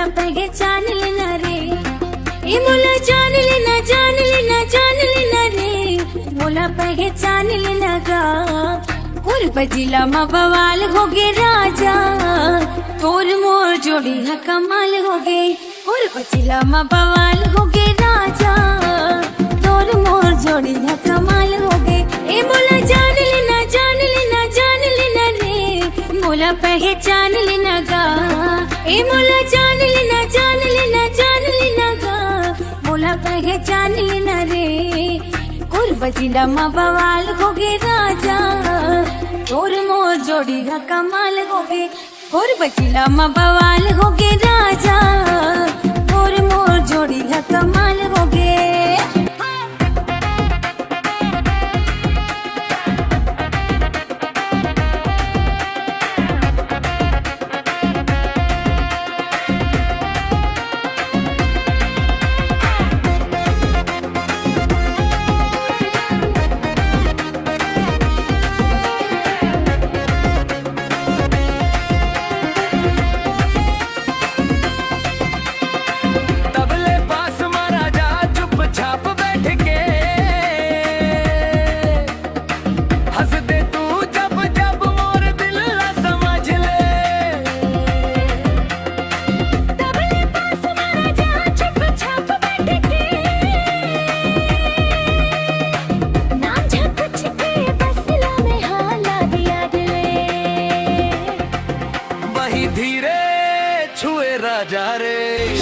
मोला पहचान लेना रे, ए मोला जान लेना जान लेना जान लेना रे, मोला पहचान लेना गा। और बजिला मा बवाल हो गे राजा, तोर मोर जोड़ी है कमाल हो गे। और बजिला मा बवाल हो गे राजा, तोर मोर जोड़ी है कमाल हो गे। ए मोला जान लेना जान लेना जान लेना रे, मोला पहचान लेना गा। ए मोला जान लेना जान लेना जान लेना गा, मोला पहचान लेना रे। और बजिला मा बवाल हो गे राजा, तोर मोर जोड़ी है कमाल हो गे। और बजिला मा बवाल हो गे राजा, तोर मोर जोड़ी है कमाल हो गे।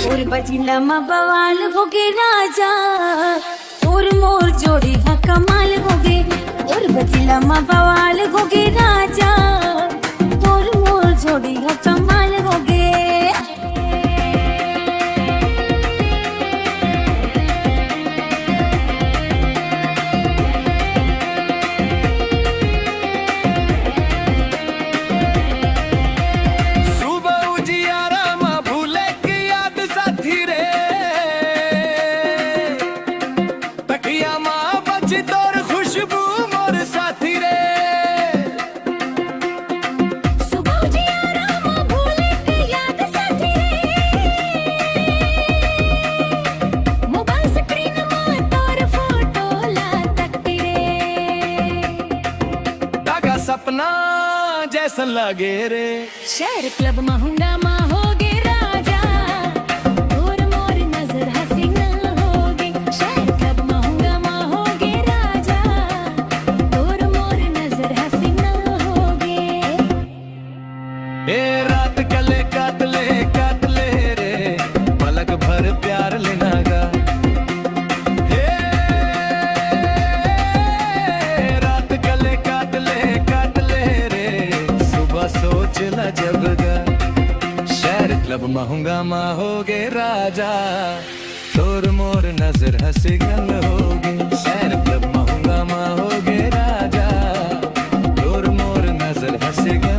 और बजिला मा बवाल हो गे राजा, तोर मोर जोड़ी है कमाल हो गे। और बजिला मा बवाल हो गे राजा, तोर मोर जोड़ी है कमाल हो गे। सपना जैसन लगे रे, शहर क्लब महंगा मा हो गे राजा, तोर मोर नजर हसीना हो गे। शहर क्लब महंगा मा हो गे राजा, तोर मोर नजर हसीना हो गे। ए रात कले कातले रे, पलक भर प्यार लेना गा। सोचना जब गा, शहर क्लब महंगा मा हो गे राजा, तोर मोर नजर हंसी गल होगे। शहर क्लब महंगा मा हो गे राजा, तोर मोर नजर हंसी गल